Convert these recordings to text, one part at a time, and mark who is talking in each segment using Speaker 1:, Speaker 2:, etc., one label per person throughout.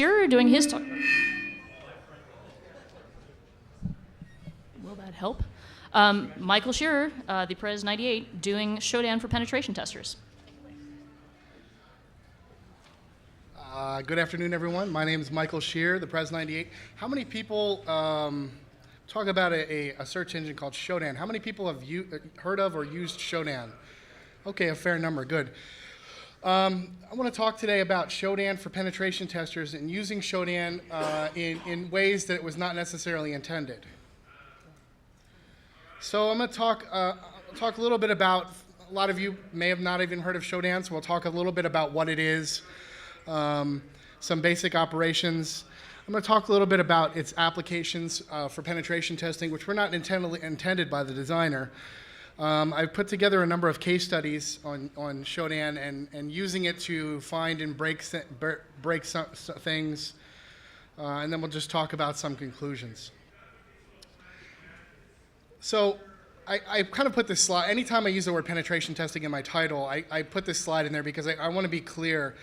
Speaker 1: Schearer doing his talk. Will that help? Michael Schearer, the Prez 98, doing SHODAN for penetration testers.
Speaker 2: Good afternoon, everyone. My name is Michael Schearer, the Prez 98. How many people talk about a search engine called SHODAN? How many people have heard of or used SHODAN? Okay, a fair number. Good. I want to talk today about SHODAN for penetration testers and using SHODAN in ways that it was not necessarily intended. So I'm going to talk a little bit about, a lot of you may have not even heard of SHODAN, so we'll talk a little bit about what it is, some basic operations. I'm going to talk a little bit about its applications for penetration testing, which were not intended by the designer. I've put together a number of case studies on SHODAN and using it to find and break some things, and then we'll just talk about some conclusions. So I kind of put this slide, anytime I use the word penetration testing in my title, I put this slide in there because I want to be clear.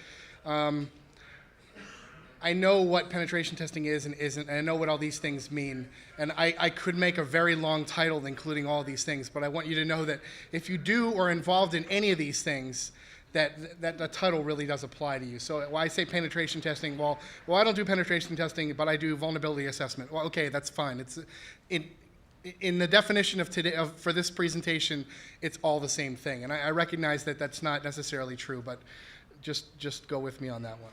Speaker 2: I know what penetration testing is and isn't, and I know what all these things mean. And I could make a very long title including all these things, but I want you to know that if you do or are involved in any of these things, that the title really does apply to you. So when I say penetration testing, well, I don't do penetration testing, but I do vulnerability assessment. Well, okay, that's fine. It's in the definition of today for this presentation, it's all the same thing. And I recognize that that's not necessarily true, but just go with me on that one.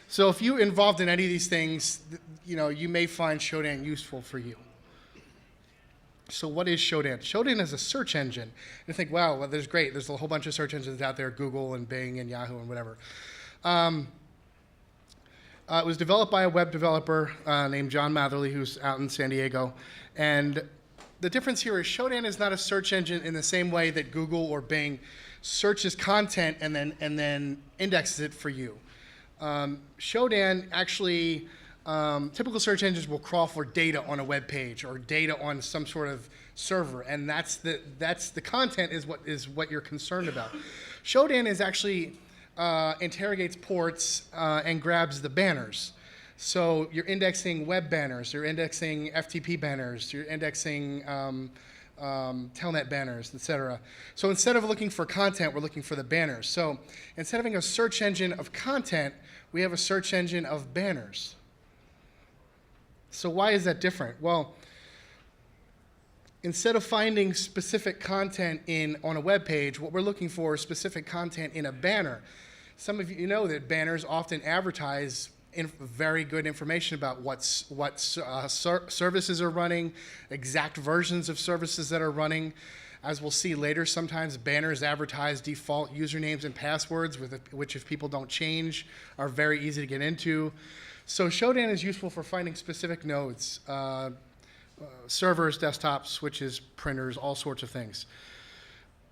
Speaker 2: So if you're involved in any of these things, you may find SHODAN useful for you. So what is SHODAN? SHODAN is a search engine. You think, wow, well, there's a whole bunch of search engines out there, Google and Bing and Yahoo and whatever. It was developed by a web developer named John Matherly, who's out in San Diego. And the difference here is SHODAN is not a search engine in the same way that Google or Bing searches content and then indexes it for you. SHODAN actually, typical search engines will crawl for data on a web page or data on some sort of server, and that's the content is what you're concerned about. SHODAN is actually interrogates ports and grabs the banners. So you're indexing web banners, you're indexing FTP banners, you're indexing telnet banners, etc. So instead of looking for content, we're looking for the banners. So instead of having a search engine of content, we have a search engine of banners. So why is that different? Well, instead of finding specific content on a web page, what we're looking for is specific content in a banner. Some of you know that banners often advertise very good information about what services are running, exact versions of services that are running. As we'll see later, sometimes banners advertise default usernames and passwords, which if people don't change, are very easy to get into. So SHODAN is useful for finding specific nodes, servers, desktops, switches, printers, all sorts of things.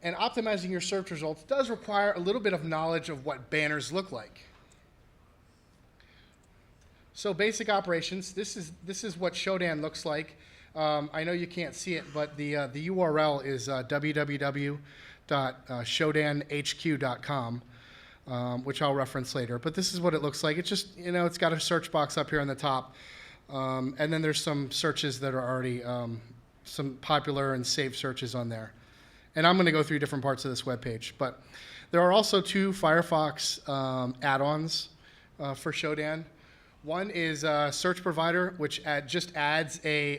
Speaker 2: And optimizing your search results does require a little bit of knowledge of what banners look like. So basic operations, this is what SHODAN looks like. I know you can't see it, but the URL is www.shodanhq.com, which I'll reference later. But this is what it looks like. It's just, it's got a search box up here on the top. And then there's some searches that are already, some popular and saved searches on there. And I'm going to go through different parts of this web page. But there are also two Firefox add-ons for SHODAN. One is Search Provider, which just adds a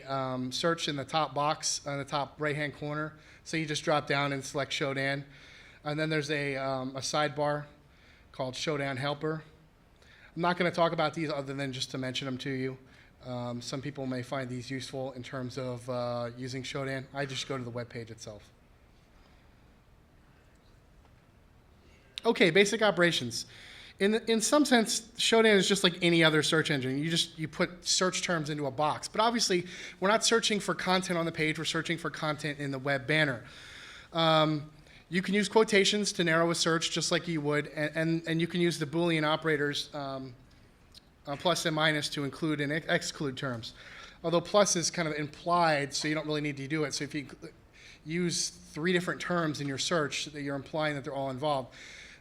Speaker 2: search in the top box on the top right-hand corner. So you just drop down and select SHODAN. And then there's a sidebar called SHODAN Helper. I'm not going to talk about these other than just to mention them to you. Some people may find these useful in terms of using SHODAN. I just go to the web page itself. Okay, basic operations. In some sense, SHODAN is just like any other search engine. You put search terms into a box. But obviously, we're not searching for content on the page. We're searching for content in the web banner. You can use quotations to narrow a search just like you would, and you can use the Boolean operators plus and minus to include and exclude terms. Although plus is kind of implied, so you don't really need to do it. So if you use 3 different terms in your search, that you're implying that they're all involved.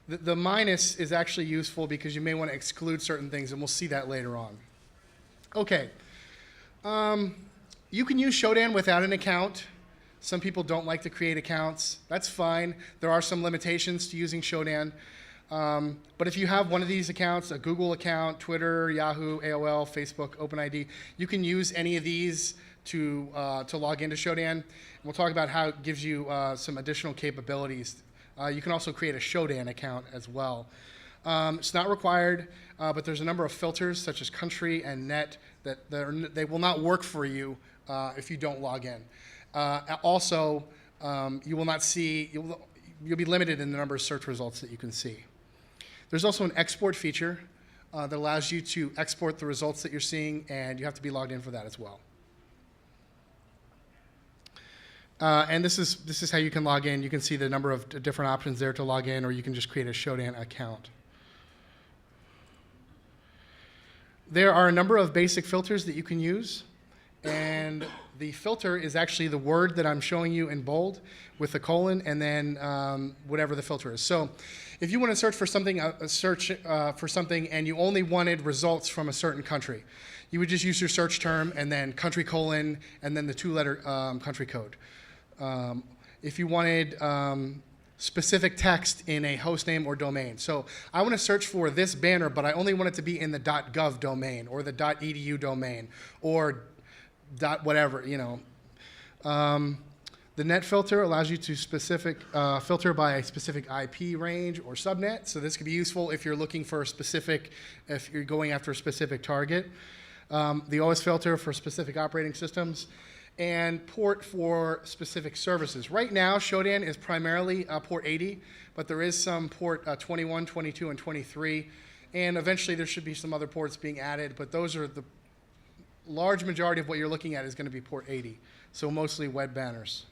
Speaker 2: The minus is actually useful because you may want to exclude certain things, and we'll see that later on. Okay. You can use Shodan without an account. Some people don't like to create accounts. That's fine. There are some limitations to using Shodan. But if you have one of these accounts, a Google account, Twitter, Yahoo, AOL, Facebook, OpenID, you can use any of these to log into Shodan. We'll talk about how it gives you some additional capabilities. You can also create a Shodan account as well. It's not required, but there's a number of filters, such as country and net, that they will not work for you if you don't log in. Also, you will not see, you'll be limited in the number of search results that you can see. There's also an export feature that allows you to export the results that you're seeing, and you have to be logged in for that as well. And this is how you can log in. You can see the number of different options there to log in, or you can just create a Shodan account. There are a number of basic filters that you can use, and the filter is actually the word that I'm showing you in bold with a colon, and then whatever the filter is. So if you want to search for something, for something, and you only wanted results from a certain country, you would just use your search term and then country colon and then the two-letter country code. If you wanted specific text in a host name or domain. So I want to search for this banner, but I only want it to be in the .gov domain or the .edu domain or whatever, you know. The net filter allows you to filter by a specific IP range or subnet. So this could be useful if you're looking for a specific, if you're going after a specific target. The OS filter for specific operating systems, and port for specific services. Right now, Shodan is primarily port 80, but there is some port 21, 22, and 23, and eventually there should be some other ports being added, but those are the large majority of what you're looking at is going to be port 80, so mostly web banners.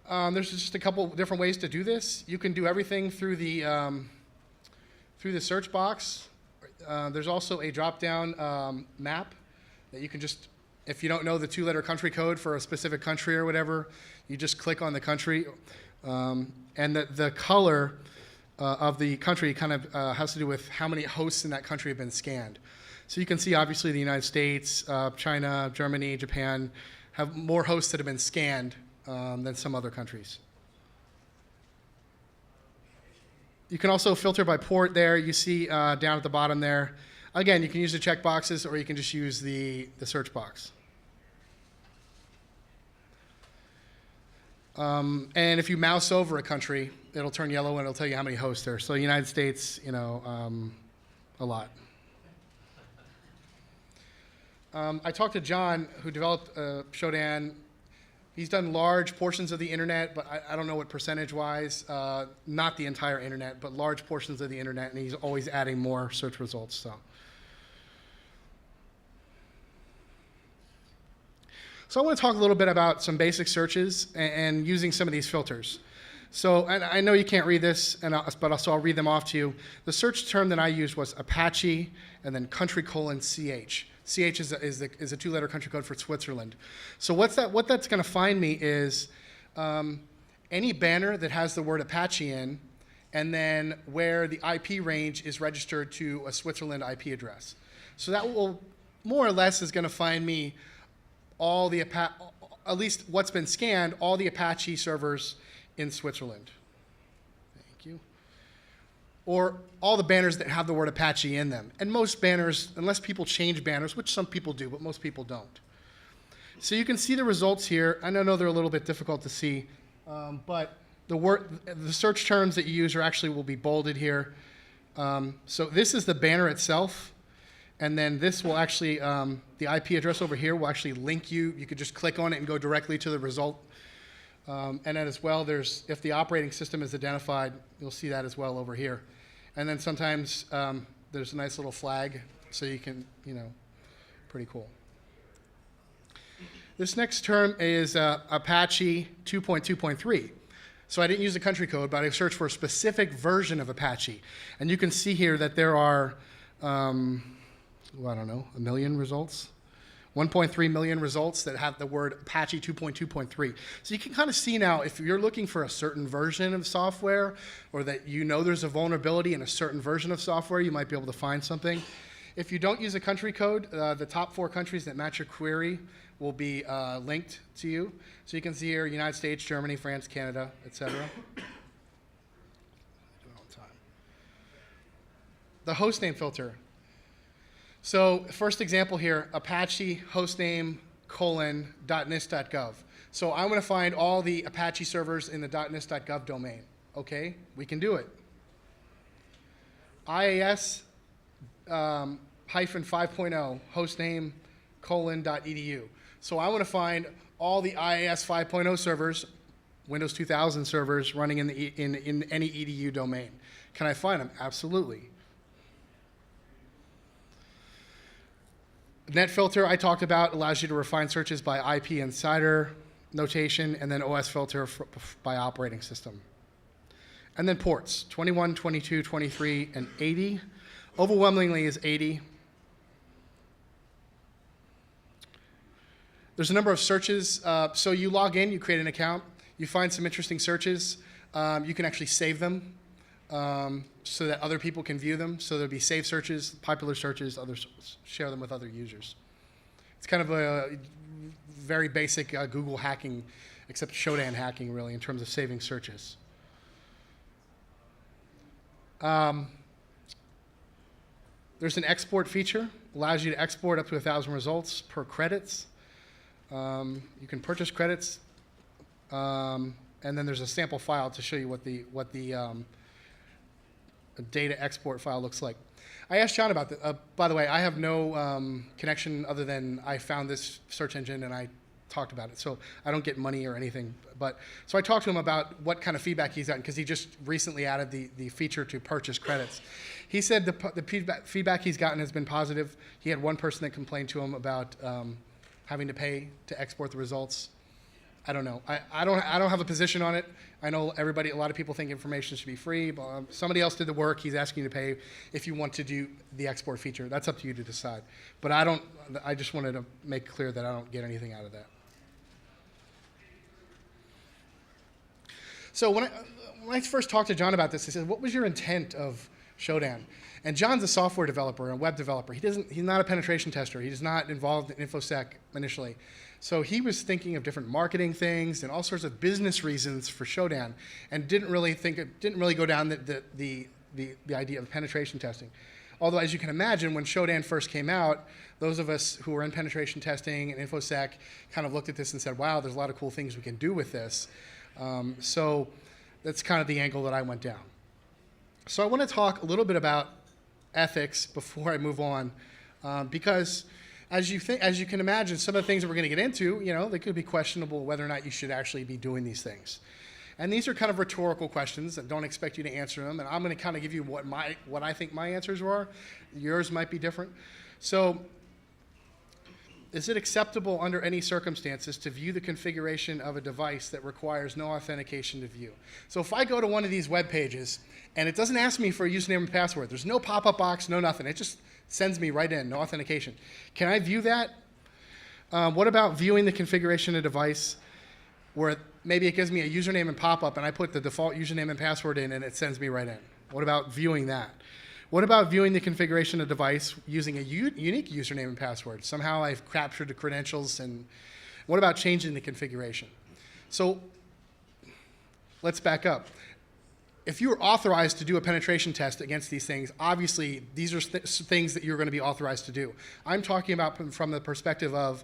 Speaker 2: There's just a couple different ways to do this. You can do everything through the search box. There's also a drop-down map that you can just, if you don't know the two-letter country code for a specific country or whatever, you just click on the country. And the color of the country kind of has to do with how many hosts in that country have been scanned. So you can see, obviously, the United States, China, Germany, Japan have more hosts that have been scanned than some other countries. You can also filter by port there. You see down at the bottom there. Again, you can use the check boxes, or you can just use the search box. And if you mouse over a country, it'll turn yellow and it'll tell you how many hosts there. So United States, you know, a lot. I talked to John, who developed Shodan. He's done large portions of the internet, but I don't know what percentage-wise, not the entire internet, but large portions of the internet, and he's always adding more search results. So I want to talk a little bit about some basic searches and using some of these filters. So, and I know you can't read this, but also I'll read them off to you. The search term that I used was Apache and then country:/CH. CH is a two-letter country code for Switzerland. So what that's going to find me is any banner that has the word Apache in, and then where the IP range is registered to a Switzerland IP address. So that will more or less is going to find me all the at least what's been scanned, all the Apache servers in Switzerland. Thank you. Or all the banners that have the word Apache in them. And most banners, unless people change banners, which some people do, but most people don't. So you can see the results here. I know they're a little bit difficult to see, but the search terms that you use will be bolded here. So this is the banner itself, and then this will actually, the IP address over here will actually link you. You could just click on it and go directly to the result. And then as well, if the operating system is identified, you'll see that as well over here. And then sometimes there's a nice little flag, so you can, pretty cool. This next term is Apache 2.2.3. So I didn't use the country code, but I searched for a specific version of Apache. And you can see here that there are, I don't know, 1 million results 1.3 million results that have the word Apache 2.2.3. So you can kind of see now, if you're looking for a certain version of software, or that you know there's a vulnerability in a certain version of software, you might be able to find something. If you don't use a country code, the top 4 countries that match your query will be linked to you. So you can see here, United States, Germany, France, Canada, etc. The hostname filter. So first example here, Apache hostname : .nist.gov. So I'm going to find all the Apache servers in the .nist.gov domain. Okay, we can do it. IAS hyphen 5.0 hostname : .edu. So I want to find all the IAS 5.0 servers, Windows 2000 servers running in any edu domain. Can I find them? Absolutely. Net filter I talked about allows you to refine searches by IP insider notation, and then OS filter by operating system. And then ports, 21, 22, 23, and 80. Overwhelmingly is 80. There's a number of searches. So you log in, you create an account, you find some interesting searches. You can actually save them so that other people can view them. So there'll be saved searches, popular searches, others share them with other users. It's kind of a very basic Google hacking, except Shodan hacking, really, in terms of saving searches. There's an export feature, allows you to export up to 1,000 results per credits. You can purchase credits, and then there's a sample file to show you what the data export file looks like. I asked John about that. By the way, I have no connection other than I found this search engine and I talked about it. So I don't get money or anything. So I talked to him about what kind of feedback he's gotten, because he just recently added the feature to purchase credits. He said the feedback he's gotten has been positive. He had one person that complained to him about having to pay to export the results. I don't know. I don't have a position on it. I know a lot of people think information should be free, but somebody else did the work. He's asking you to pay if you want to do the export feature. That's up to you to decide. But I just wanted to make clear that I don't get anything out of that. So when I first talked to John about this, I said, what was your intent of Shodan? And John's a software developer, a web developer. He's not a penetration tester. He's not involved in InfoSec initially. So he was thinking of different marketing things and all sorts of business reasons for Shodan, and didn't really go down the idea of penetration testing. Although, as you can imagine, when Shodan first came out, those of us who were in penetration testing and InfoSec kind of looked at this and said, wow, there's a lot of cool things we can do with this. So that's kind of the angle that I went down. So I want to talk a little bit about ethics before I move on, because as you can imagine, some of the things that we're going to get into, they could be questionable whether or not you should actually be doing these things. And these are kind of rhetorical questions that don't expect you to answer them. And I'm going to kind of give you what I think my answers were. Yours might be different. So, is it acceptable under any circumstances to view the configuration of a device that requires no authentication to view? So if I go to one of these web pages and it doesn't ask me for a username and password, there's no pop-up box, no nothing. It just sends me right in, no authentication. Can I view that? What about viewing the configuration of a device where maybe it gives me a username and pop-up and I put the default username and password in and it sends me right in? What about viewing that? What about viewing the configuration of a device using a unique username and password? Somehow I've captured the credentials, and what about changing the configuration? So let's back up. If you are authorized to do a penetration test against these things, obviously these are things that you're going to be authorized to do. I'm talking about from the perspective of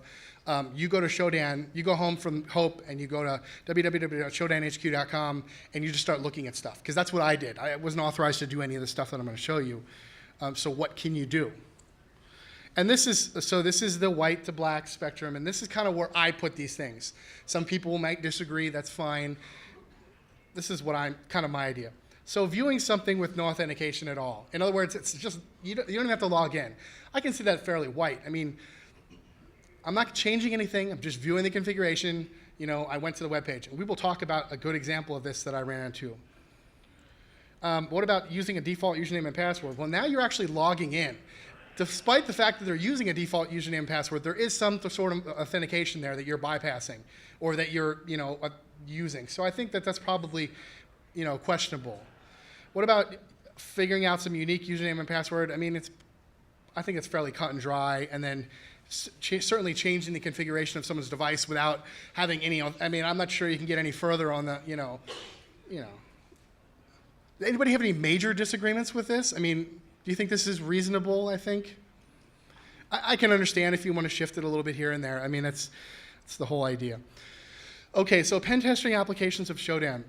Speaker 2: you go to Shodan, you go home from Hope, and you go to www.shodanhq.com, and you just start looking at stuff, because that's what I did. I wasn't authorized to do any of the stuff that I'm going to show you. So what can you do? And this is the white to black spectrum, and this is kind of where I put these things. Some people might disagree, that's fine. This is what kind of my idea. So viewing something with no authentication at all. In other words, it's just, you don't even have to log in. I can see that fairly white. I mean, I'm not changing anything. I'm just viewing the configuration. I went to the web page. And we will talk about a good example of this that I ran into. What about using a default username and password? Well, now you're actually logging in. despite the fact that they're using a default username and password, there is some sort of authentication there that you're bypassing or that you're, using. So I think that that's probably, questionable. What about figuring out some unique username and password? I mean, I think it's fairly cut and dry, and then certainly changing the configuration of someone's device without having any. I mean, I'm not sure you can get any further on the, Anybody have any major disagreements with this? I mean, do you think this is reasonable? I think I can understand if you want to shift it a little bit here and there. I mean, that's the whole idea. Okay, so pen testing applications of Shodan.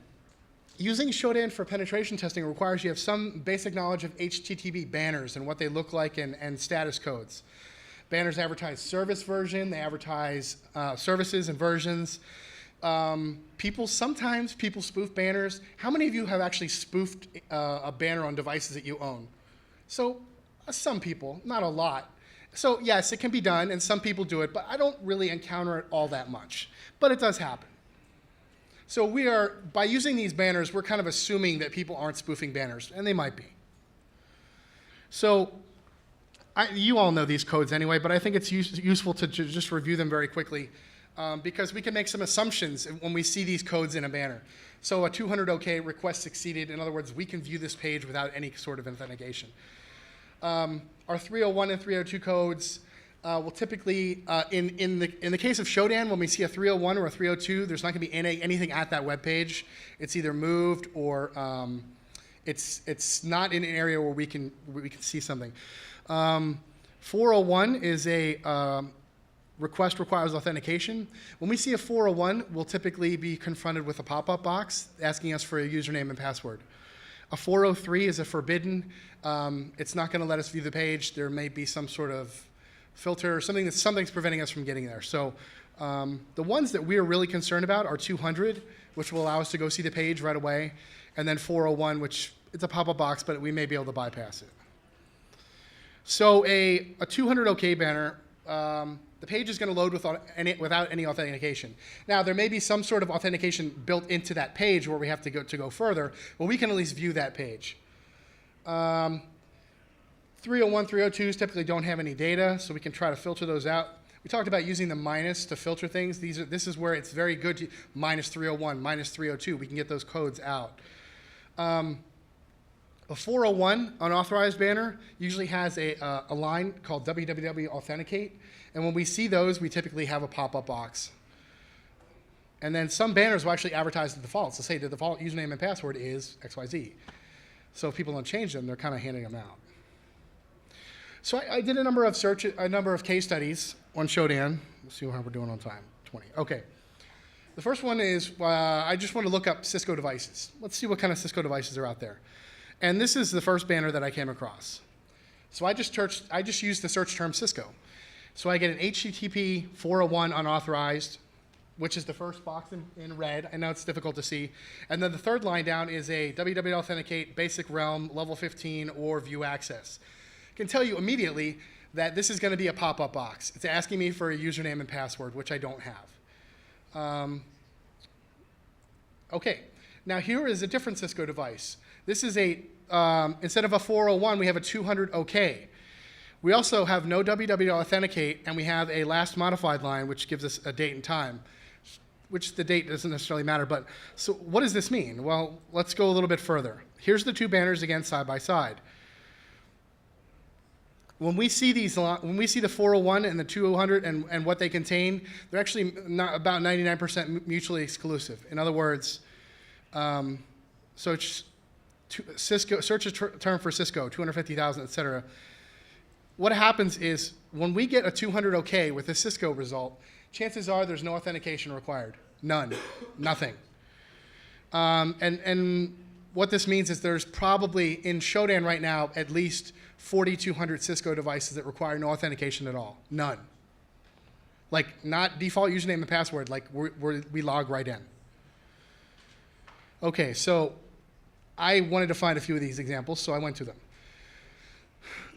Speaker 2: Using Shodan for penetration testing requires you have some basic knowledge of HTTP banners and what they look like and status codes. Banners advertise service version, they advertise services and versions. Sometimes people spoof banners. How many of you have actually spoofed a banner on devices that you own? So some people, not a lot. So yes, it can be done, and some people do it, but I don't really encounter it all that much. But it does happen. So by using these banners, we're kind of assuming that people aren't spoofing banners, and they might be. So you all know these codes anyway, but I think it's useful to just review them very quickly because we can make some assumptions when we see these codes in a banner. So a 200 OK request succeeded. In other words, we can view this page without any sort of authentication. Our 301 and 302 codes will typically, in the case of Shodan, when we see a 301 or a 302, there's not going to be anything at that web page. It's either moved or it's not in an area where we can see something. 401 is a request requires authentication. When we see a 401, we'll typically be confronted with a pop-up box asking us for a username and password. A 403 is a forbidden. It's not going to let us view the page. There may be some sort of filter or something's preventing us from getting there. So the ones that we're really concerned about are 200, which will allow us to go see the page right away, and then 401, which it's a pop-up box, but we may be able to bypass it. So a 200 OK banner, the page is going to load without any authentication. Now, there may be some sort of authentication built into that page where we have to go further, but we can at least view that page. 301, 302s typically don't have any data, so we can try to filter those out. We talked about using the minus to filter things. This is where it's very good to minus 301, minus 302. We can get those codes out. A 401 unauthorized banner usually has a line called www authenticate, and when we see those, we typically have a pop-up box. And then some banners will actually advertise the defaults. They'll say the default username and password is XYZ. So if people don't change them, they're kind of handing them out. So I did a number of case studies on Shodan. Let's see how we're doing on time. 20. Okay. The first one is I just want to look up Cisco devices. Let's see what kind of Cisco devices are out there. And this is the first banner that I came across. So I just used the search term Cisco. So I get an HTTP 401 unauthorized, which is the first box in red. I know it's difficult to see. And then the third line down is a www authenticate, basic realm, level 15, or view access. I can tell you immediately that this is going to be a pop-up box. It's asking me for a username and password, which I don't have. Okay, now here is a different Cisco device. This is instead of a 401, we have a 200 OK. We also have no www authenticate, and we have a last modified line, which gives us a date and time, which the date doesn't necessarily matter. But so what does this mean? Well, let's go a little bit further. Here's the two banners again side by side. When we see the 401 and the 200 and what they contain, they're actually not about 99% mutually exclusive. In other words, so Cisco, search a term for Cisco, 250,000, et cetera. What happens is when we get a 200 OK with a Cisco result, chances are there's no authentication required. None. Nothing. And what this means is there's probably in Shodan right now at least 4,200 Cisco devices that require no authentication at all. None. Like not default username and password, like we log right in. Okay, so I wanted to find a few of these examples, so I went to them.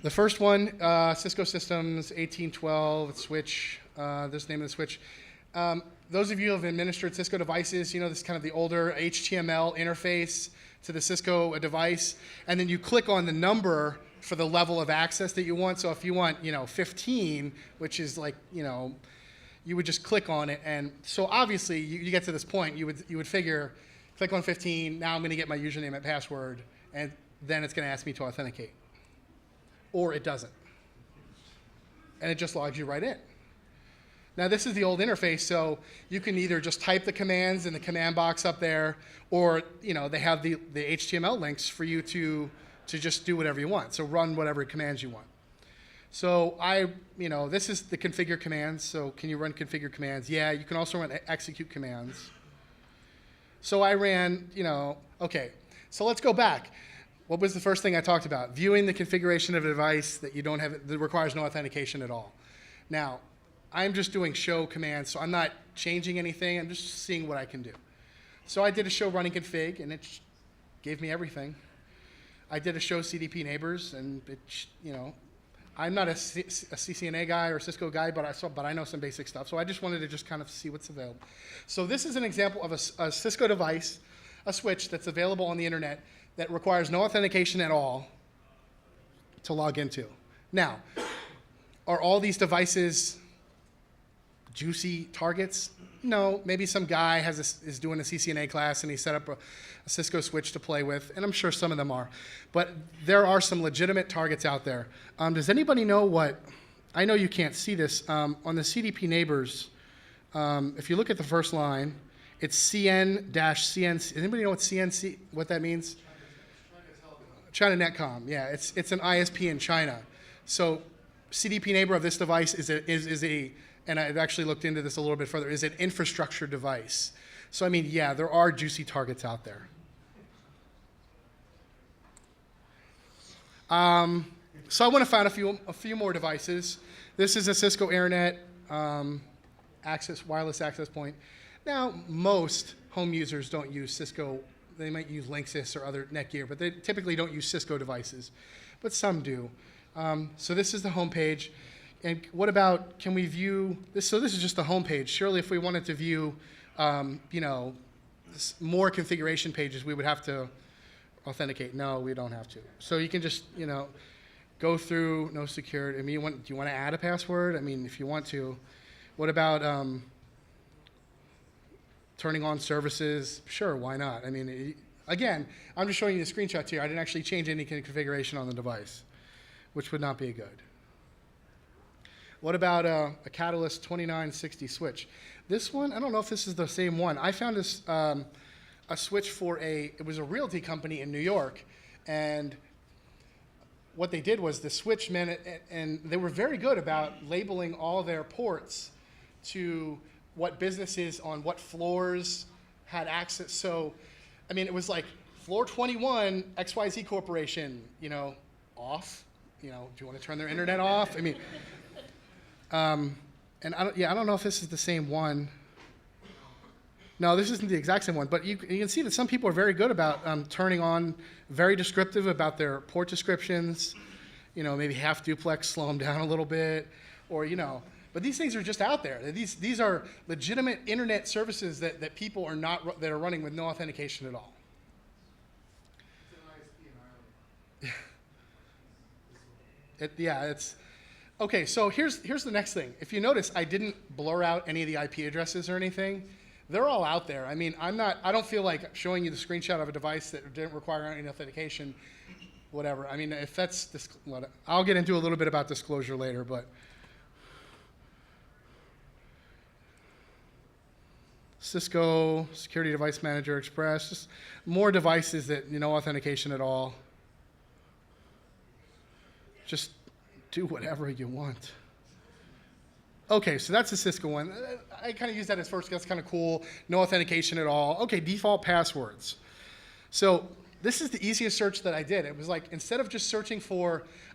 Speaker 2: The first one, Cisco Systems 1812 switch. This is the name of the switch. Those of you who have administered Cisco devices, you know this is kind of the older HTML interface to the Cisco device, and then you click on the number for the level of access that you want. So if you want, 15, which is like, you would just click on it. And so obviously you get to this point, you would figure, click on 15, now I'm going to get my username and password, and then it's going to ask me to authenticate. Or it doesn't. And it just logs you right in. Now this is the old interface, so you can either just type the commands in the command box up there, or they have the HTML links for you to just do whatever you want. So run whatever commands you want. So this is the configure commands. So can you run configure commands? Yeah, you can also run execute commands. So I ran, okay. So let's go back. What was the first thing I talked about? Viewing the configuration of a device that that requires no authentication at all. Now, I'm just doing show commands, so I'm not changing anything. I'm just seeing what I can do. So I did a show running config, and it gave me everything. I did a show CDP neighbors, and I'm not a CCNA guy or Cisco guy, but I know some basic stuff. So I just wanted to just kind of see what's available. So this is an example of a Cisco device, a switch that's available on the internet that requires no authentication at all to log into. Now, are all these devices juicy targets? No, maybe some guy is doing a CCNA class and he set up a Cisco switch to play with, and I'm sure some of them are. But there are some legitimate targets out there. Does anybody know what, I know you can't see this, on the CDP neighbors, if you look at the first line, it's CN-CN, does anybody know what that means? China Netcom, yeah, it's an ISP in China. So CDP neighbor of this device is and I've actually looked into this a little bit further, is an infrastructure device. So I mean, yeah, there are juicy targets out there. So I want to find a few more devices. This is a Cisco AirNet wireless access point. Now, most home users don't use Cisco. They might use Linksys or other Netgear, but they typically don't use Cisco devices. But some do. So this is the home page. And what about, can we view this? So this is just the home page. Surely if we wanted to view, more configuration pages, we would have to authenticate. No, we don't have to. So you can just, go through, no security. I mean, do you want to add a password? I mean, if you want to. What about turning on services? Sure, why not? I mean, again, I'm just showing you the screenshots here. I didn't actually change any configuration on the device, which would not be good. What about a Catalyst 2960 switch? This one, I don't know if this is the same one. I found this a switch for it was a realty company in New York, and what they did was the switch meant, and they were very good about labeling all their ports to what businesses on what floors had access. So, I mean, it was like floor 21, XYZ Corporation, off. Do you want to turn their internet off? I mean, and I don't know if this is the same one. No, this isn't the exact same one, but you can see that some people are very good about turning on, very descriptive about their port descriptions, maybe half duplex, slow them down a little bit, or, but these things are just out there. These are legitimate internet services that people are that are running with no authentication at all. It's okay. So here's the next thing. If you notice, I didn't blur out any of the IP addresses or anything. They're all out there. I mean, I don't feel like showing you the screenshot of a device that didn't require any authentication, whatever. I mean, if that's, I'll get into a little bit about disclosure later, but. Cisco, Security Device Manager, Express, just more devices that, no authentication at all. Just do whatever you want. Okay, so that's the Cisco one. I kind of use that as first, that's kind of cool. No authentication at all. Okay, default passwords. So this is the easiest search that I did. It was like, instead of just searching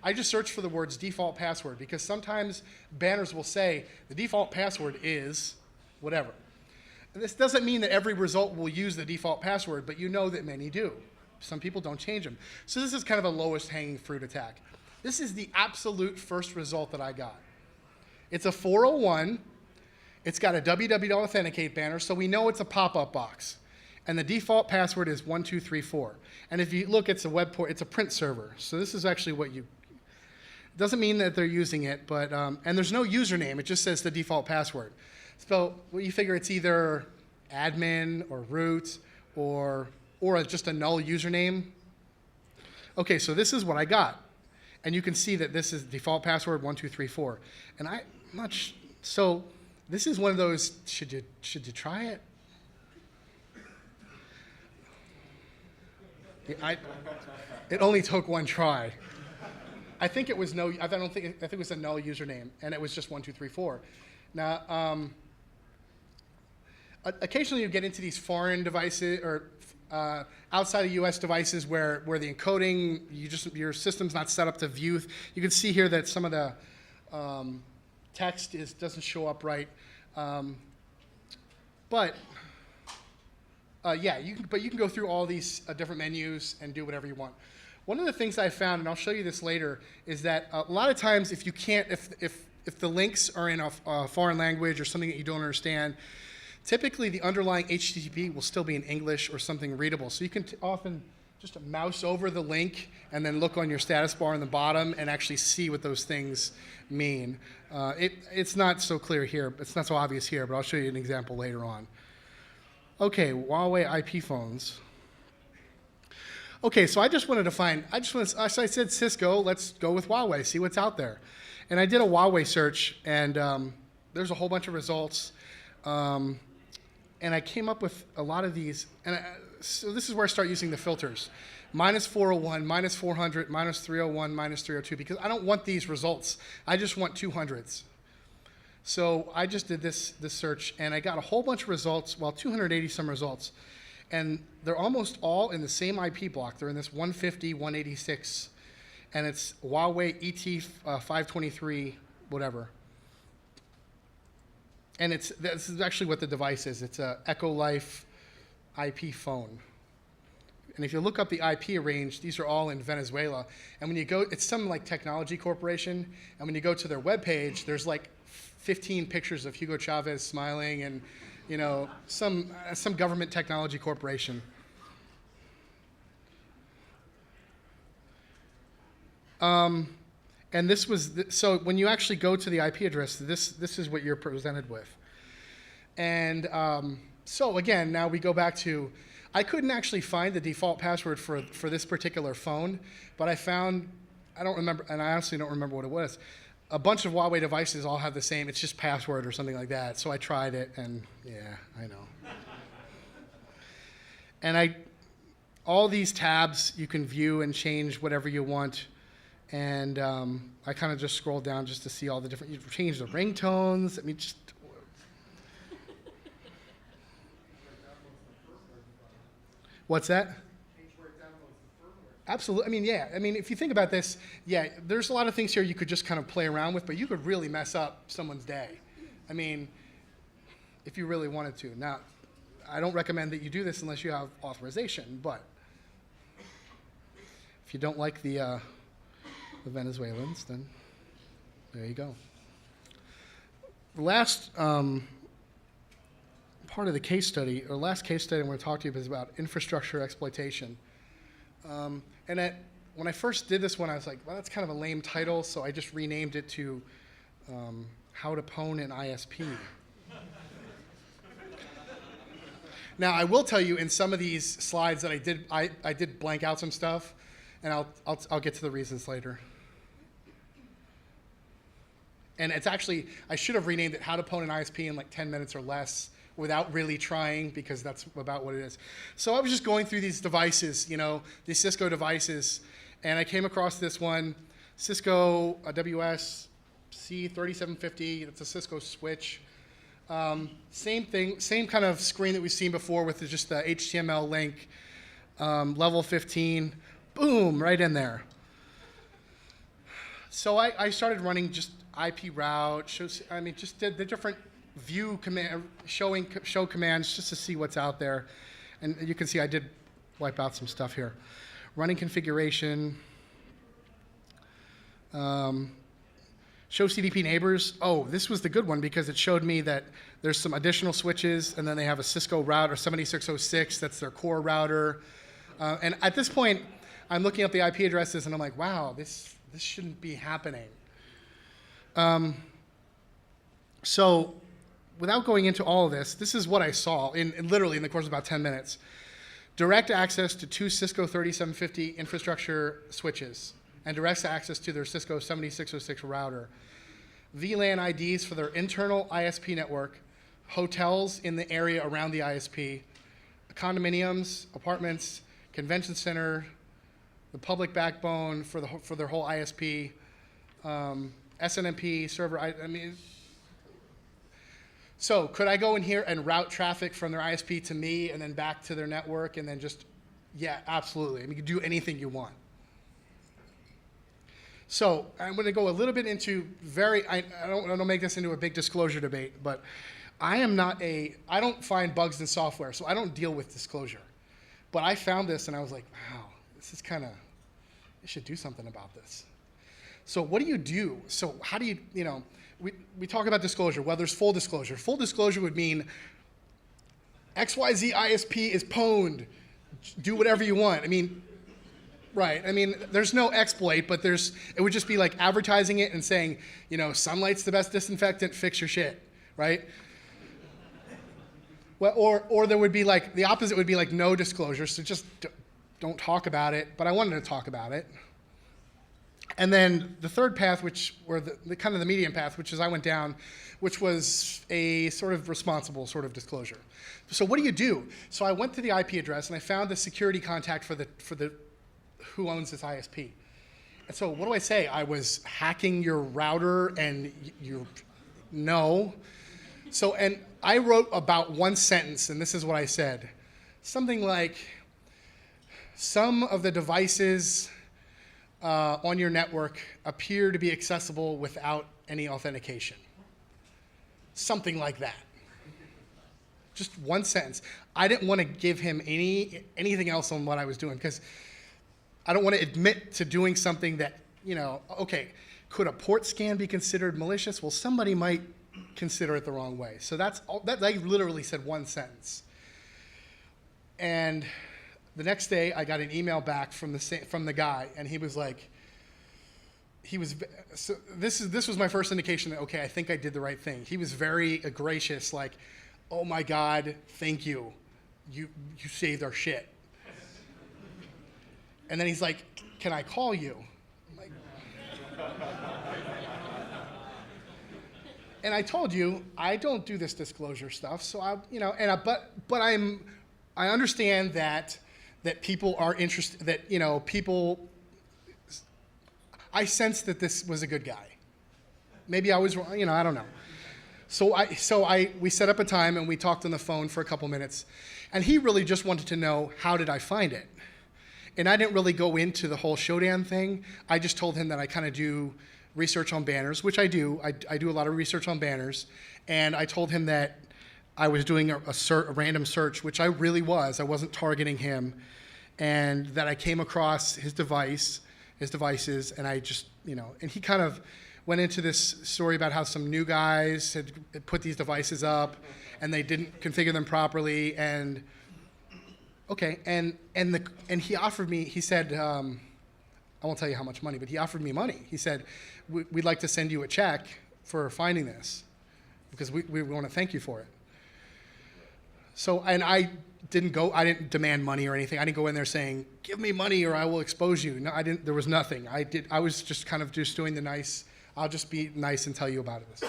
Speaker 2: I just searched for the words default password, because sometimes banners will say the default password is whatever. And this doesn't mean that every result will use the default password, but that many do. Some people don't change them. So this is kind of a lowest hanging fruit attack. This is the absolute first result that I got. It's a 401. It's got a www authenticate banner, so we know it's a pop-up box. And the default password is 1234. And if you look, it's a web port. It's a print server. So this is actually what you Doesn't mean that they're using it, but, and there's no username. It just says the default password. So well, you figure it's either admin or root or just a null username. Okay, so this is what I got. And you can see that this is default password 1234. And so this is one of those, should you try it? It only took one try. I think it was I think it was a null username, and it was just 1234. Now, occasionally you get into these foreign devices or outside of U.S. devices where the encoding, your system's not set up to view. You can see here that some of the text doesn't show up right, but you can go through all these different menus and do whatever you want. One of the things I found, and I'll show you this later, is that a lot of times if the links are in a foreign language or something that you don't understand, typically the underlying HTTP will still be in English or something readable. So you can often just mouse over the link and then look on your status bar in the bottom and actually see what those things mean. It's not so clear here, it's not so obvious here, but I'll show you an example later on. Okay, Huawei IP phones. Okay, so I said Cisco, let's go with Huawei, see what's out there. And I did a Huawei search, and there's a whole bunch of results. And I came up with a lot of these, so this is where I start using the filters. -401, -400, -301, -302, because I don't want these results. I just want 200s. So I just did this search, and I got a whole bunch of results, 280 some results. And they're almost all in the same IP block. They're in this 150, 186, and it's Huawei ET523, whatever. And this is actually what the device is. It's a EchoLife IP phone. And if you look up the IP range, these are all in Venezuela. And when you go, it's some like technology corporation, and when you go to their webpage, there's like 15 pictures of Hugo Chavez smiling and some government technology corporation. And this was, so when you actually go to the IP address, this is what you're presented with. And so again, now we go back to, I couldn't actually find the default password for this particular phone, but I found, I don't remember, and I honestly don't remember what it was. A bunch of Huawei devices all have the same, it's just password or something like that. So I tried it, and yeah, I know. And all these tabs, you can view and change whatever you want. And I kind of just scrolled down just to see all the different, you change the ringtones. I mean, just. What's that? Absolutely. I mean, yeah. I mean, if you think about this, yeah, there's a lot of things here you could just kind of play around with, but you could really mess up someone's day. I mean, if you really wanted to. Now, I don't recommend that you do this unless you have authorization, but if you don't like the Venezuelans, then there you go. The last part of the case study, or last case study I'm going to talk to you about is about infrastructure exploitation. When I first did this one, I was like, well, that's kind of a lame title, so I just renamed it to How to Pwn an ISP. Now, I will tell you, in some of these slides that I did blank out some stuff, and I'll get to the reasons later. And it's actually, I should have renamed it How to Pwn an ISP in like 10 minutes or less without really trying, because that's about what it is. So I was just going through these devices, these Cisco devices, and I came across this one, Cisco WS C3750. It's a Cisco switch. Same thing, same kind of screen that we've seen before with just the HTML link, level 15, boom, right in there. So I started running just IP route, just did the different view command, show commands just to see what's out there. And you can see I did wipe out some stuff here. Running configuration, show CDP neighbors. Oh, this was the good one because it showed me that there's some additional switches, and then they have a Cisco router, 7606, that's their core router. And at this point, I'm looking up the IP addresses, and I'm like, wow, This shouldn't be happening. So without going into all of this, this is what I saw literally in the course of about 10 minutes. Direct access to 2 Cisco 3750 infrastructure switches and direct access to their Cisco 7606 router. VLAN IDs for their internal ISP network, hotels in the area around the ISP, condominiums, apartments, convention center, the public backbone for their whole ISP, SNMP server. So could I go in here and route traffic from their ISP to me and then back to their network and then just, yeah, absolutely. I mean, you can do anything you want. So I'm going to go a little bit into I don't make this into a big disclosure debate, but I don't find bugs in software, so I don't deal with disclosure. But I found this and I was like, wow, this is I should do something about this. So what do you do? So how do you, we talk about disclosure. Well, there's full disclosure. Full disclosure would mean XYZ ISP is pwned. Do whatever you want. Right. There's no exploit, but it would just be like advertising it and saying, sunlight's the best disinfectant, fix your shit, right? Well, or there would be the opposite would be no disclosure, so just don't talk about it, but I wanted to talk about it. And then the third path, or the kind of the medium path, which is I went down, which was a sort of responsible sort of disclosure. So what do you do? So I went to the IP address and I found the security contact for the who owns this ISP. And so what do I say? I was hacking your router and no. So, and I wrote about one sentence, and this is what I said. Something like, some of the devices on your network appear to be accessible without any authentication. Something like that. Just one sentence. I didn't want to give him anything else on what I was doing because I don't want to admit to doing something that, okay, could a port scan be considered malicious? Well, somebody might consider it the wrong way. So that's all, I literally said one sentence. And the next day, I got an email back from the guy, and he was like, so this was my first indication that, okay, I think I did the right thing. He was very gracious, like, oh my God, thank you. You saved our shit. And then he's like, can I call you? I'm like, and I told you, I don't do this disclosure stuff, so but I understand that people are interested, that, people, I sensed that this was a good guy. Maybe I was wrong, I don't know. So we set up a time and we talked on the phone for a couple minutes, and he really just wanted to know, how did I find it? And I didn't really go into the whole SHODAN thing. I just told him that I kind of do research on banners, which I do. I do a lot of research on banners. And I told him that I was doing a random search, which I really was. I wasn't targeting him. And that I came across his devices, and I just, and he kind of went into this story about how some new guys had put these devices up and they didn't configure them properly, and okay, and he offered me, he said, I won't tell you how much money, but he offered me money. He said, we'd like to send you a check for finding this because we want to thank you for it. So, and I didn't demand money or anything. I didn't go in there saying, give me money or I will expose you. No, I didn't, there was nothing. I was just kind of just doing the nice, I'll just be nice and tell you about this.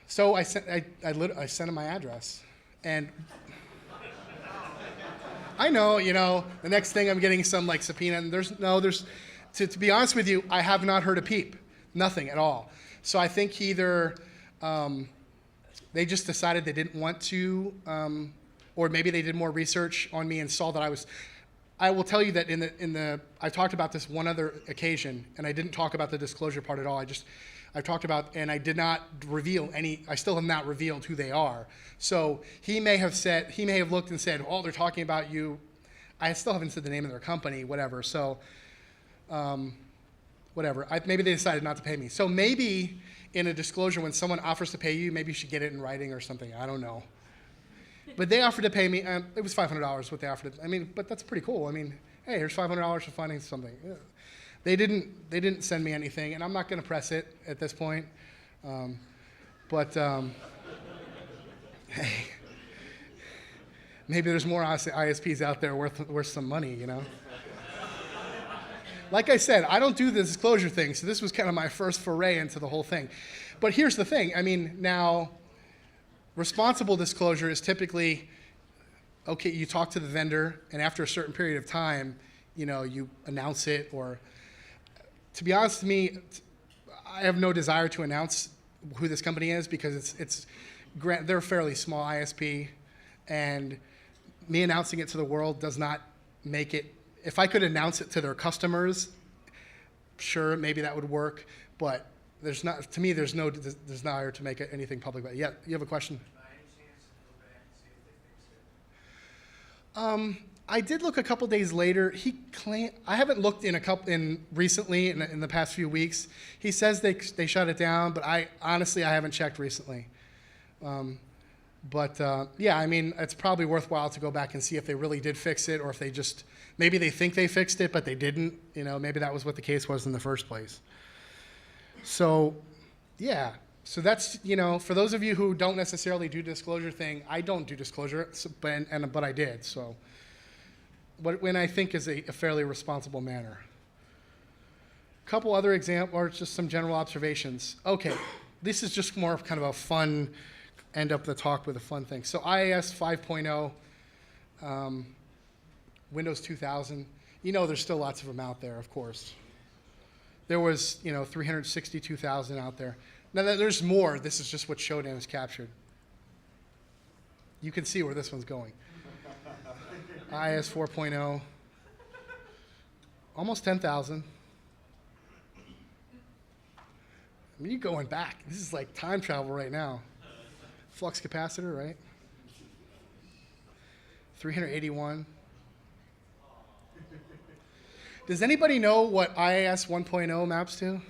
Speaker 2: So I sent him my address, and I know, the next thing I'm getting some subpoena, and to be honest with you, I have not heard a peep, nothing at all. So I think either they just decided they didn't want to, or maybe they did more research on me and saw that I will tell you that I talked about this one other occasion, and I didn't talk about the disclosure part at all. I talked about, and I did not reveal I still have not revealed who they are. So he may have looked and said, oh, they're talking about you. I still haven't said the name of their company, whatever. So, whatever. Maybe they decided not to pay me. So maybe in a disclosure, when someone offers to pay you, maybe you should get it in writing or something. I don't know. But they offered to pay me, and it was $500 what they offered. But that's pretty cool. Hey, here's $500 for finding something. Yeah. They didn't send me anything, and I'm not going to press it at this point. Hey, maybe there's more ISPs out there worth some money, you know? Like I said, I don't do the disclosure thing, so this was kind of my first foray into the whole thing. But here's the thing. I mean, now, responsible disclosure is typically, okay, you talk to the vendor, and after a certain period of time, you know, you announce it, or, to be honest with me, I have no desire to announce who this company is because they're a fairly small ISP, and me announcing it to the world does not make it. If I could announce it to their customers, sure, maybe that would work, but there's no desire to make anything public about it. Yeah, you have a question?
Speaker 3: By any chance, go back and see if they fixed it?
Speaker 2: I did look a couple days later. I haven't looked recently in the past few weeks. He says they shut it down, but I haven't checked recently. Yeah, I mean, it's probably worthwhile to go back and see if they really did fix it, or if maybe they think they fixed it, but they didn't. You know, maybe that was what the case was in the first place. So, yeah. So that's, you know, for those of you who don't necessarily do disclosure thing, I don't do disclosure, but I did. So, when I think is a fairly responsible manner. A couple other examples, or just some general observations. Okay, this is just more of kind of a fun, end up the talk with a fun thing. So IIS 5.0, Windows 2000, you know there's still lots of them out there, of course. There was, 362,000 out there. Now there's more. This is just what Shodan has captured. You can see where this one's going. IIS 4.0, almost 10,000. I mean, you're going back. This is like time travel right now. Flux capacitor, right? 381. Does anybody know what IIS 1.0 maps to?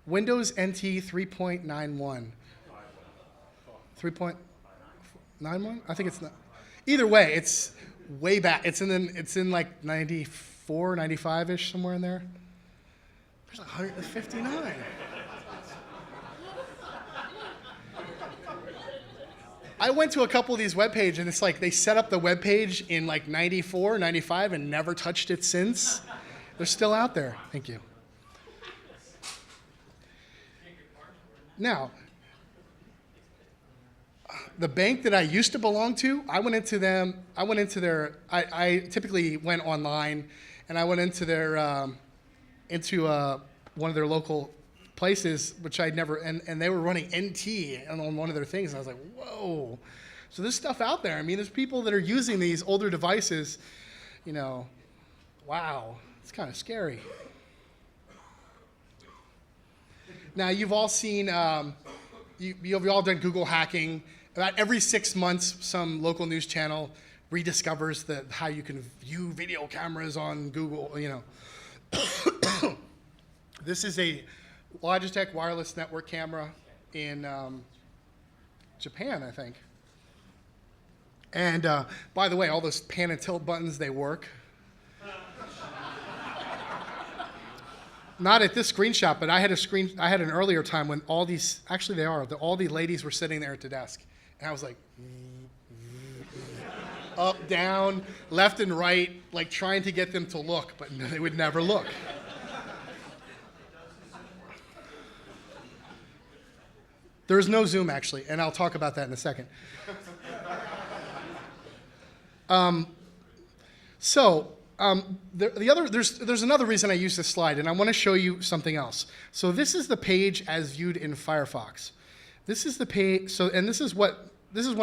Speaker 2: Windows NT 3.91. 3.91? I think it's not. Either way, it's way back. It's in like 94, 95-ish, somewhere in there. There's 159. I went to a couple of these web pages, and it's like they set up the web page in like 94, 95, and never touched it since. They're still out there. Thank you. Now, the bank that I used to belong to, I typically went online, and I went into one of their local places, which I'd never, and they were running NT on one of their things, and I was like, whoa. So there's stuff out there. I mean, there's people that are using these older devices, wow, it's kind of scary. Now, you've all seen, you've all done Google hacking. About every 6 months, some local news channel rediscovers how you can view video cameras on Google, This is a Logitech wireless network camera in Japan, I think. And by the way, all those pan and tilt buttons, they work. Not at this screenshot, but I had an earlier time when all the ladies were sitting there at the desk. And I was like, up, down, left and right, like trying to get them to look, but they would never look. There's no zoom, actually, and I'll talk about that in a second. There's another reason I use this slide, and I want to show you something else. So this is the page as viewed in Firefox. This is the page. And this is one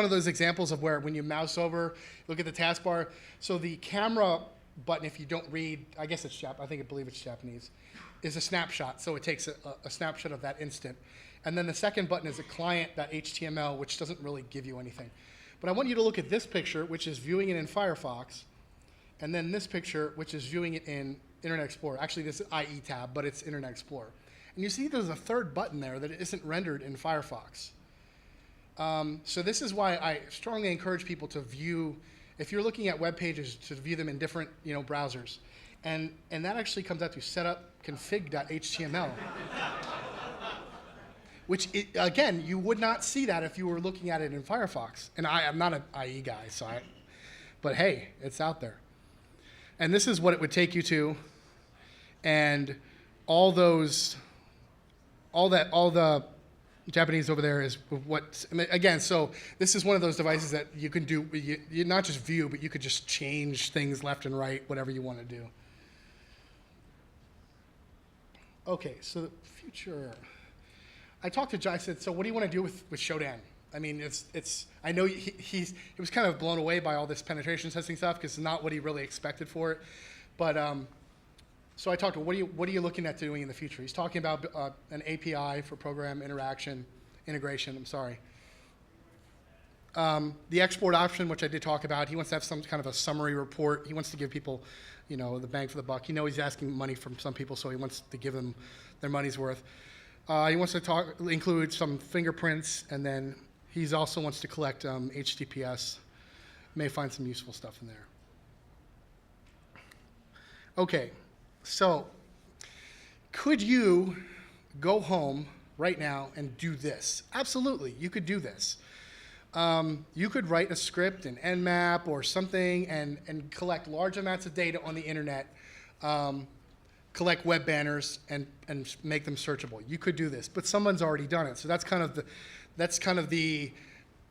Speaker 2: of those examples of where when you mouse over, look at the taskbar. So the camera button, if you don't read, I believe it's Japanese, is a snapshot. So it takes a snapshot of that instant. And then the second button is a client.html, which doesn't really give you anything. But I want you to look at this picture, which is viewing it in Firefox, and then this picture, which is viewing it in Internet Explorer. Actually, this is IE tab, but it's Internet Explorer. And you see there's a third button there that isn't rendered in Firefox. So this is why I strongly encourage people to view, if you're looking at web pages, to view them in different browsers. And that actually comes out to setup config.html. Which, again, you would not see that if you were looking at it in Firefox. And I'm not an IE guy, but hey, it's out there. And this is what it would take you to. And all the Japanese over there is what, again, so this is one of those devices that you can do, you not just view, but you could just change things left and right, whatever you want to do. Okay, so the future. I talked to John, I said, so what do you want to do with Shodan? I mean, I know he was kind of blown away by all this penetration testing stuff because it's not what he really expected for it. But, so I talked to him, what are you looking at doing in the future? He's talking about an API for program integration. The export option, which I did talk about, he wants to have some kind of a summary report. He wants to give people, the bang for the buck. He's asking money from some people, so he wants to give them their money's worth. He wants to include some fingerprints, and then he also wants to collect HTTPS. May find some useful stuff in there. Okay, so could you go home right now and do this? Absolutely, you could do this. You could write a script, an Nmap or something, and collect large amounts of data on the internet, collect web banners, and make them searchable. You could do this, but someone's already done it. So that's kind of the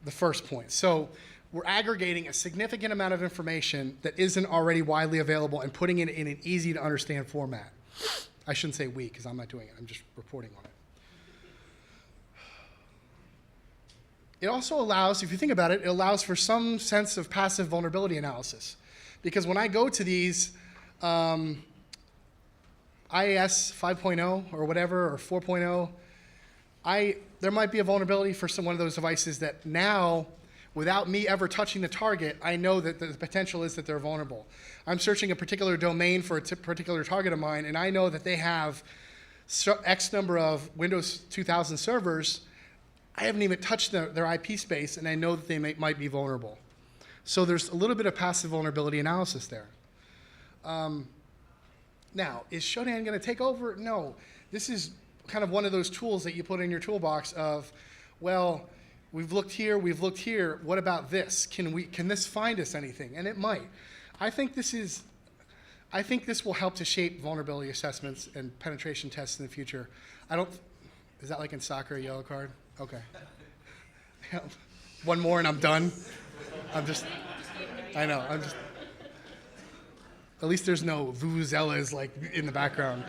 Speaker 2: first point. So we're aggregating a significant amount of information that isn't already widely available and putting it in an easy to understand format. I shouldn't say we, because I'm not doing it. I'm just reporting on it. It also allows, if you think about it, it allows for some sense of passive vulnerability analysis. Because when I go to these IAS 5.0 or whatever, or 4.0, there might be a vulnerability for one of those devices that now, without me ever touching the target, I know that the potential is that they're vulnerable. I'm searching a particular domain for a particular target of mine, and I know that they have X number of Windows 2000 servers. I haven't even touched their IP space, and I know that they might be vulnerable. So there's a little bit of passive vulnerability analysis there. Now, is Shodan going to take over? No. This is kind of one of those tools that you put in your toolbox of, well, we've looked here, what about this? Can this find us anything? And it might. I think this will help to shape vulnerability assessments and penetration tests in the future. Is that like in soccer, a yellow card? Okay. One more and I'm done. I know, at least there's no vuvuzelas like in the background.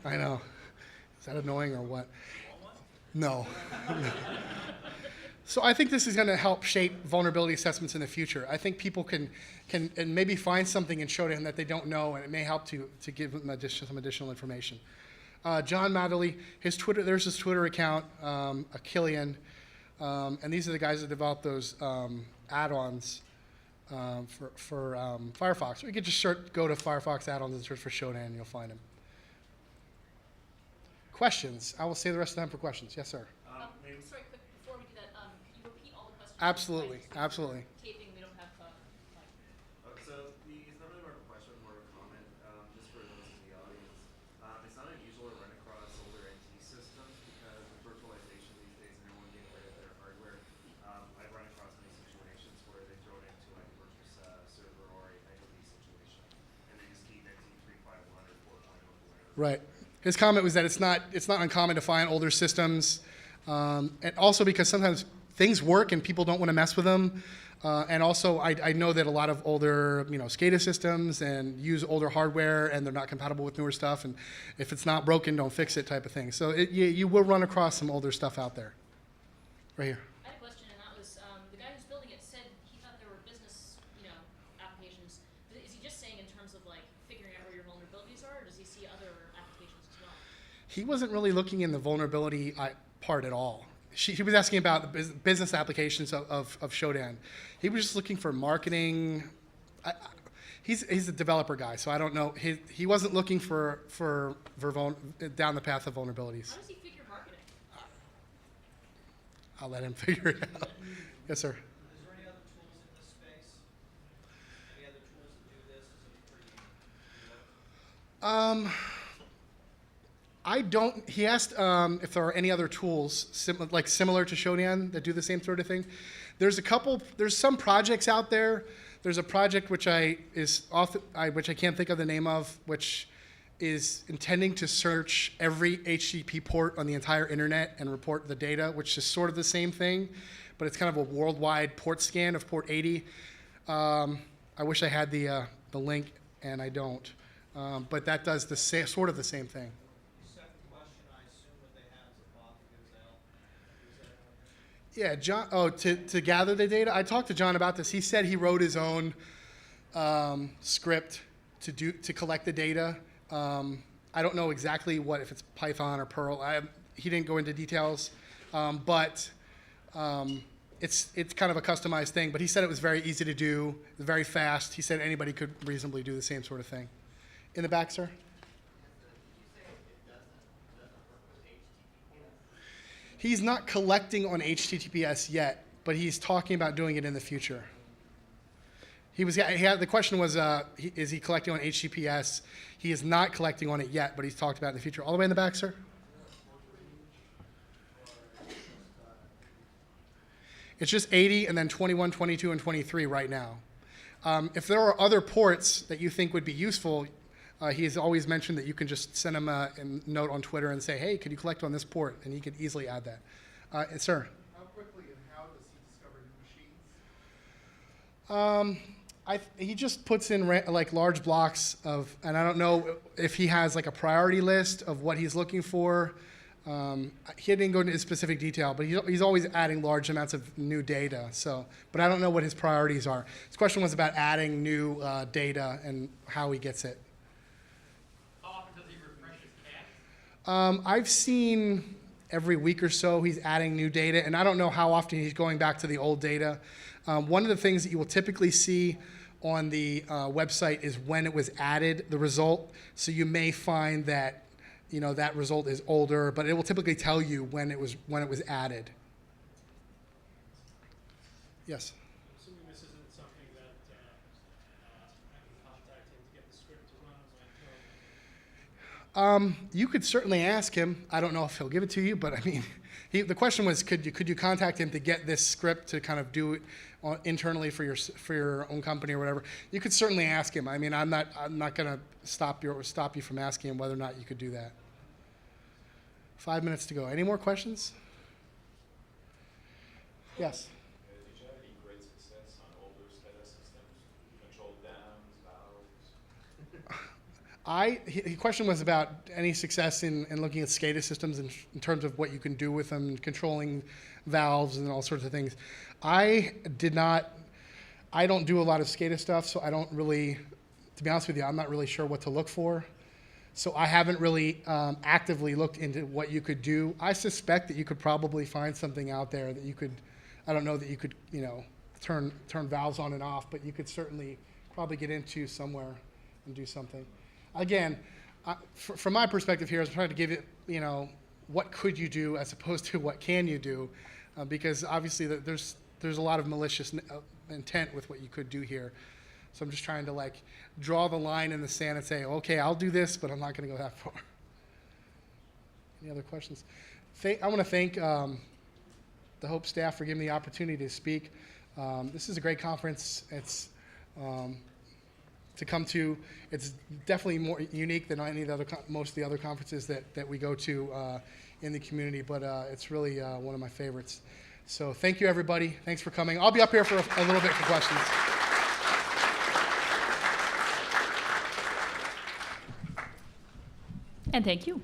Speaker 2: I know. Is that annoying or what? No. So I think this is going to help shape vulnerability assessments in the future. I think people can and maybe find something in Shodan that they don't know, and it may help to give them some additional information. John Matherly, there's his Twitter account, Achillean, and these are the guys that developed those add-ons for Firefox. Or you could just go to Firefox add-ons and search for Shodan, and you'll find them. Questions? I will save the rest of the time for questions. Yes, sir.
Speaker 1: Sorry, quick, before we do that, can you repeat all the questions?
Speaker 2: Absolutely, absolutely.
Speaker 1: Taping, we don't have time.
Speaker 3: So it's not really more of a question, more of a comment, just for those in the audience. It's not unusual to run across older NT systems because with virtualization these days and everyone getting rid of their hardware, I've run across many situations where they throw it into like a virtual server or a IoT situation, and they just keep NT 3.5.1 or 4.0 or whatever.
Speaker 2: Right. His comment was that it's not uncommon to find older systems, and also because sometimes things work and people don't want to mess with them. And also, I know that a lot of older, SCADA systems and use older hardware, and they're not compatible with newer stuff. And if it's not broken, don't fix it, type of thing. So you will run across some older stuff out there. Right here.
Speaker 1: I had a question, and that was the guy who's building it said he thought there were business, applications. Is he just saying in terms of like figuring out where your vulnerabilities are, or does he see other applications as well?
Speaker 2: He wasn't really looking in the vulnerability part at all. He was asking about the business applications of Shodan. He was just looking for marketing. He's a developer guy, so I don't know. He wasn't looking for down the path of vulnerabilities.
Speaker 1: How does he figure marketing?
Speaker 2: I'll let him figure it out. Yes, sir.
Speaker 4: Is there any other tools in this space? Any other tools that do this? Is it pretty unique?
Speaker 2: I don't. He asked if there are any other tools similar to Shodan that do the same sort of thing. There's a couple. There's some projects out there. There's a project which which I can't think of the name of, which is intending to search every HTTP port on the entire internet and report the data, which is sort of the same thing, but it's kind of a worldwide port scan of port 80. I wish I had the link, and I don't. But that does sort of the same thing.
Speaker 4: Second question, I assume what they have is a bot that goes out.
Speaker 2: Yeah, John. Oh, to gather the data. I talked to John about this. He said he wrote his own script to collect the data. I don't know exactly if it's Python or Perl. He didn't go into details, but it's kind of a customized thing. But he said it was very easy to do, very fast. He said anybody could reasonably do the same sort of thing. In the back, sir. He's not collecting on HTTPS yet, but he's talking about doing it in the future. The question was, is he collecting on HTTPS? He is not collecting on it yet, but he's talked about it in the future. All the way in the back, sir? It's just 80 and then 21, 22, and 23 right now. If there are other ports that you think would be useful, he has always mentioned that you can just send him a note on Twitter and say, hey, could you collect on this port? And he could easily add that. Sir?
Speaker 5: How quickly and how does he discover new machines?
Speaker 2: He just puts in large blocks of, and I don't know if he has like a priority list of what he's looking for. He didn't go into specific detail, but he's always adding large amounts of new data. But I don't know what his priorities are. His question was about adding new data and how he gets it.
Speaker 6: How often does he refresh his cache?
Speaker 2: I've seen every week or so he's adding new data, and I don't know how often he's going back to the old data. One of the things that you will typically see on the website is when it was added, the result. So you may find that that result is older, but it will typically tell you when it was added. Yes.
Speaker 6: Assuming this isn't something that I can contact him to get the script to run as I go.
Speaker 2: You could certainly ask him. I don't know if he'll give it to you, but I mean, the question was, could you contact him to get this script to kind of do it internally for your own company or whatever? You could certainly ask him. I mean, I'm not going to stop you from asking him whether or not you could do that. 5 minutes to go. Any more questions? Yes.
Speaker 7: Did you have any great success on older SCADA systems? Control dams, valves?
Speaker 2: The question was about any success in looking at SCADA systems in terms of what you can do with them, controlling valves and all sorts of things. I don't do a lot of SCADA stuff, so I don't really, to be honest with you, I'm not really sure what to look for. So I haven't really actively looked into what you could do. I suspect that you could probably find something out there that you could, I don't know that you could, turn valves on and off, but you could certainly probably get into somewhere and do something. Again, from my perspective here, I was trying to give it, what could you do as opposed to what can you do, because obviously there's a lot of malicious intent with what you could do here. So I'm just trying to draw the line in the sand and say, okay, I'll do this, but I'm not going to go that far. Any other questions? I want to thank the Hope staff for giving me the opportunity to speak. This is a great conference. It's to come to. It's definitely more unique than most of the other conferences that we go to in the community, but it's really one of my favorites. So thank you, everybody. Thanks for coming. I'll be up here for a little bit for questions.
Speaker 1: And thank you.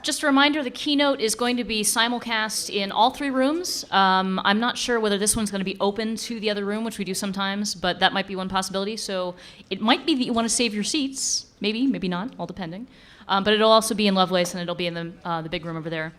Speaker 1: Just a reminder, the keynote is going to be simulcast in all 3 rooms. I'm not sure whether this one's going to be open to the other room, which we do sometimes, but that might be one possibility. So it might be that you want to save your seats. Maybe, maybe not, all depending. But it'll also be in Lovelace, and it'll be in the big room over there.